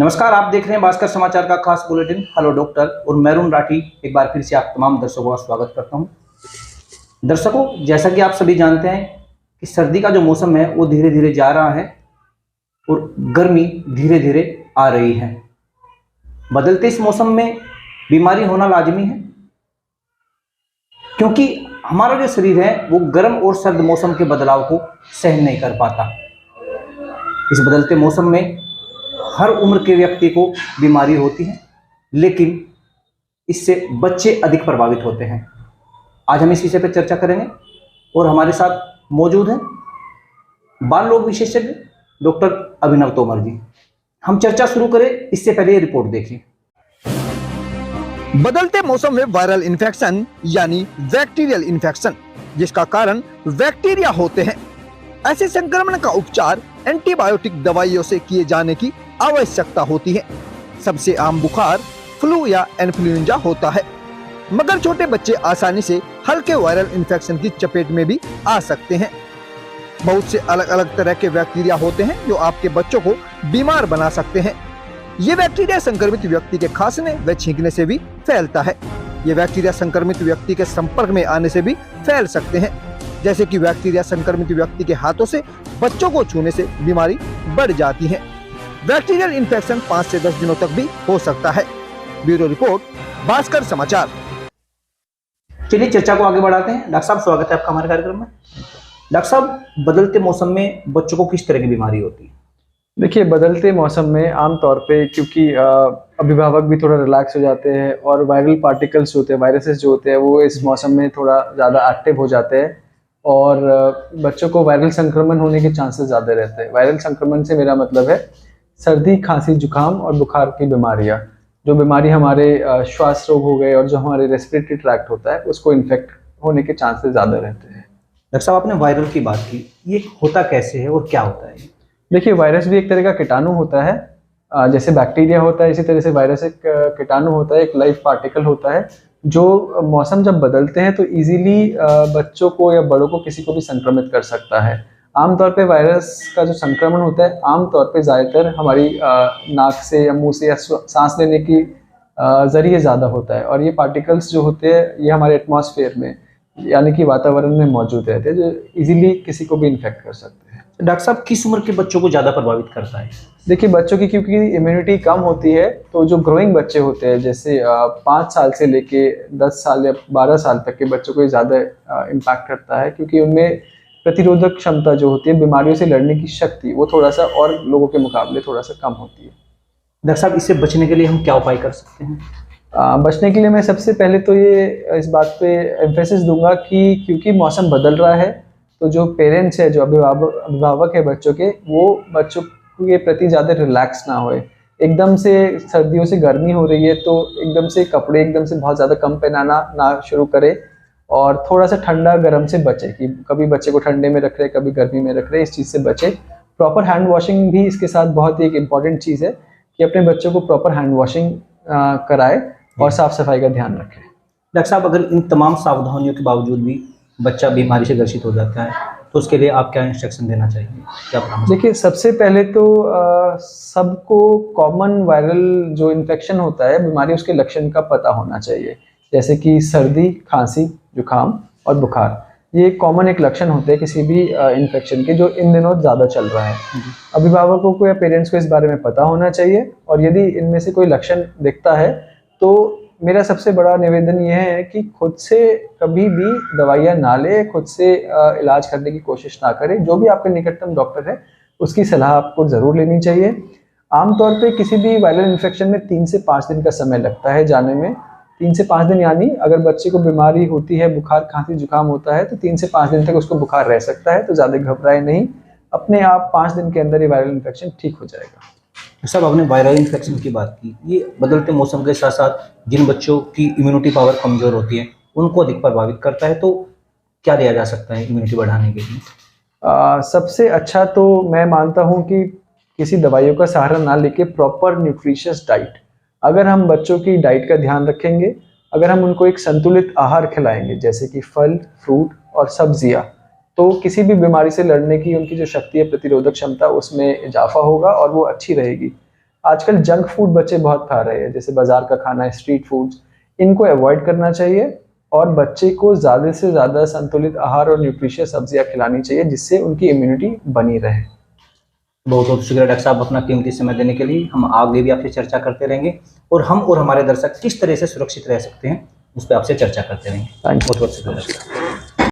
नमस्कार, आप देख रहे हैं भास्कर समाचार का खास बुलेटिन हेलो डॉक्टर और मैरून राठी। एक बार फिर से आप तमाम दर्शकों का स्वागत करता हूं। दर्शकों, जैसा कि आप सभी जानते हैं कि सर्दी का जो मौसम है वो धीरे धीरे जा रहा है और गर्मी धीरे धीरे आ रही है। बदलते इस मौसम में बीमारी होना लाजमी है, क्योंकि हमारा जो शरीर है वो गर्म और सर्द मौसम के बदलाव को सहन नहीं कर पाता। इस बदलते मौसम में हर उम्र के व्यक्ति को बीमारी होती है, लेकिन इससे बच्चे अधिक प्रभावित होते हैं। आज हम इस विषय पर चर्चा करेंगे और हमारे साथ मौजूद हैं बाल रोग विशेषज्ञ डॉक्टर अभिनव तोमर जी। हम चर्चा शुरू करें इससे पहले ये रिपोर्ट देखिए। बदलते मौसम में वायरल इन्फेक्शन यानी बैक्टीरियल इन्फेक्शन, जिसका कारण बैक्टीरिया होते हैं। ऐसे संक्रमण का उपचार एंटीबायोटिक दवाइयों से किए जाने की आवश्यकता होती है। सबसे आम बुखार फ्लू या इन्फ्लुएंजा होता है, मगर छोटे बच्चे आसानी से हल्के वायरल इन्फेक्शन की चपेट में भी आ सकते हैं। बहुत से अलग अलग तरह के बैक्टीरिया होते हैं जो आपके बच्चों को बीमार बना सकते हैं। ये बैक्टीरिया संक्रमित व्यक्ति के खांसने व छींकने से भी फैलता है। ये बैक्टीरिया संक्रमित व्यक्ति के संपर्क में आने से भी फैल सकते हैं, जैसे कि बैक्टीरिया संक्रमित व्यक्ति के हाथों से बच्चों को छूने से बीमारी बढ़ जाती है। बैक्टीरियल इन्फेक्शन 5 से 10 दिनों तक भी हो सकता है। ब्यूरो रिपोर्ट, भास्कर समाचार। चलिए चर्चा को आगे बढ़ाते हैं। डॉक्टर साहब, स्वागत है आपका हमारे कार्यक्रम में। डॉक्टर साहब, बदलते मौसम में बच्चों को किस तरह की बीमारी होती है? देखिए, बदलते मौसम में आमतौर पे क्योंकि अभिभावक भी थोड़ा रिलैक्स हो जाते हैं और वायरल पार्टिकल्स होते हैं, वायरसेस जो होते हैं वो इस मौसम में थोड़ा ज़्यादा एक्टिव हो जाते हैं और बच्चों को वायरल संक्रमण होने के चांसेस ज़्यादा रहते हैं। वायरल संक्रमण से मेरा मतलब है सर्दी, खांसी, जुकाम और बुखार की बीमारियाँ। जो बीमारी हमारे श्वास रोग हो गए और जो हमारे रेस्पिरेटरी ट्रैक्ट होता है उसको इन्फेक्ट होने के चांसेस ज़्यादा रहते हैं। डॉक्टर साहब, आपने वायरल की बात की, ये होता कैसे है और क्या होता है? देखिए, वायरस भी एक तरह का कीटाणु होता है। जैसे बैक्टीरिया होता है, इसी तरह से वायरस एक कीटाणु होता है, एक लाइव पार्टिकल होता है जो मौसम जब बदलते हैं तो इजीली बच्चों को या बड़ों को किसी को भी संक्रमित कर सकता है। आमतौर पे वायरस का जो संक्रमण होता है आमतौर पे ज़्यादातर हमारी नाक से या मुंह से या सांस लेने की ज़रिए ज़्यादा होता है, और ये पार्टिकल्स जो होते हैं ये हमारे एटमॉस्फेयर में यानी कि वातावरण में मौजूद रहते हैं, जो इजीली किसी को भी इन्फेक्ट कर सकते हैं। डॉक्टर साहब, किस उम्र के बच्चों को ज़्यादा प्रभावित करता है? देखिए, बच्चों की क्योंकि इम्यूनिटी कम होती है तो जो ग्रोइंग बच्चे होते हैं, जैसे 5 साल से लेके 10 साल या 12 साल तक के बच्चों को ज़्यादा इम्पैक्ट करता है, क्योंकि उनमें प्रतिरोधक क्षमता जो होती है, बीमारियों से लड़ने की शक्ति, वो थोड़ा सा और लोगों के मुकाबले थोड़ा सा कम होती है। डॉक्टर साहब, इससे बचने के लिए हम क्या उपाय कर सकते हैं? बचने के लिए मैं सबसे पहले तो ये इस बात पे एम्फेसिस दूंगा कि क्योंकि मौसम बदल रहा है तो जो पेरेंट्स है, जो अभिभावक है बच्चों के, वो बच्चों के प्रति ज़्यादा रिलैक्स ना होए। एकदम से सर्दियों से गर्मी हो रही है तो एकदम से कपड़े एकदम से बहुत ज़्यादा कम पहनाना ना शुरू करे और थोड़ा सा ठंडा गर्म से बचे, कि कभी बच्चे को ठंडे में रख रहे, कभी गर्मी में रख रहे, इस चीज़ से बचे। प्रॉपर हैंड वॉशिंग भी इसके साथ बहुत ही एक इम्पॉर्टेंट चीज़ है कि अपने बच्चों को प्रॉपर हैंड वॉशिंग कराए और साफ सफाई का ध्यान रखें। डॉक्टर साहब, अगर इन तमाम सावधानियों के बावजूद भी बच्चा बीमारी से ग्रसित हो जाता है तो उसके लिए आप क्या इंस्ट्रक्शन देना चाहिए, क्या परामर्श? देखिए, सबसे पहले तो सबको कॉमन वायरल जो इन्फेक्शन होता है, बीमारी, उसके लक्षण का पता होना चाहिए, जैसे कि सर्दी, खांसी, जुकाम और बुखार। ये कॉमन एक लक्षण होते हैं किसी भी इन्फेक्शन के, जो इन दिनों ज़्यादा चल रहा है। अभिभावकों को या पेरेंट्स को इस बारे में पता होना चाहिए, और यदि इनमें से कोई लक्षण दिखता है तो मेरा सबसे बड़ा निवेदन यह है कि खुद से कभी भी दवाइयाँ ना ले, खुद से इलाज करने की कोशिश ना करें। जो भी आपके निकटतम डॉक्टर है उसकी सलाह आपको ज़रूर लेनी चाहिए। आमतौर पे किसी भी वायरल इन्फेक्शन में 3 से 5 दिन का समय लगता है जाने में। 3 से 5 दिन, यानी अगर बच्चे को बीमारी होती है, बुखार, खांसी, जुकाम होता है तो 3 से 5 दिन तक उसको बुखार रह सकता है, तो ज़्यादा घबराए नहीं। अपने आप 5 दिन के अंदर ये वायरल इन्फेक्शन ठीक हो जाएगा। सब आपने वायरल इन्फेक्शन की बात की, ये बदलते मौसम के साथ साथ जिन बच्चों की इम्यूनिटी पावर कमज़ोर होती है उनको अधिक प्रभावित करता है, तो क्या दिया जा सकता है इम्यूनिटी बढ़ाने के लिए? सबसे अच्छा तो मैं मानता हूँ कि किसी दवाइयों का सहारा ना लेके प्रॉपर न्यूट्रिशियस डाइट, अगर हम बच्चों की डाइट का ध्यान रखेंगे, अगर हम उनको एक संतुलित आहार खिलाएंगे जैसे कि फल, फ्रूट और सब्जियाँ, तो किसी भी बीमारी से लड़ने की उनकी जो शक्ति है, प्रतिरोधक क्षमता, उसमें इजाफा होगा और वो अच्छी रहेगी। आजकल जंक फूड बच्चे बहुत खा रहे हैं, जैसे बाजार का खाना, स्ट्रीट फूड्स, इनको अवॉइड करना चाहिए और बच्चे को ज़्यादा से ज़्यादा संतुलित आहार और न्यूट्रिशियस सब्जियां खिलानी चाहिए, जिससे उनकी इम्यूनिटी बनी रहे। बहुत बहुत शुक्रिया डॉक्टर साहब अपना कीमती समय देने के लिए। हम आगे भी आपसे चर्चा करते रहेंगे और हम और हमारे दर्शक किस तरह से सुरक्षित रह सकते हैं उस पर आपसे चर्चा करते रहेंगे। Thank you. बहुत बहुत शुक्रिया।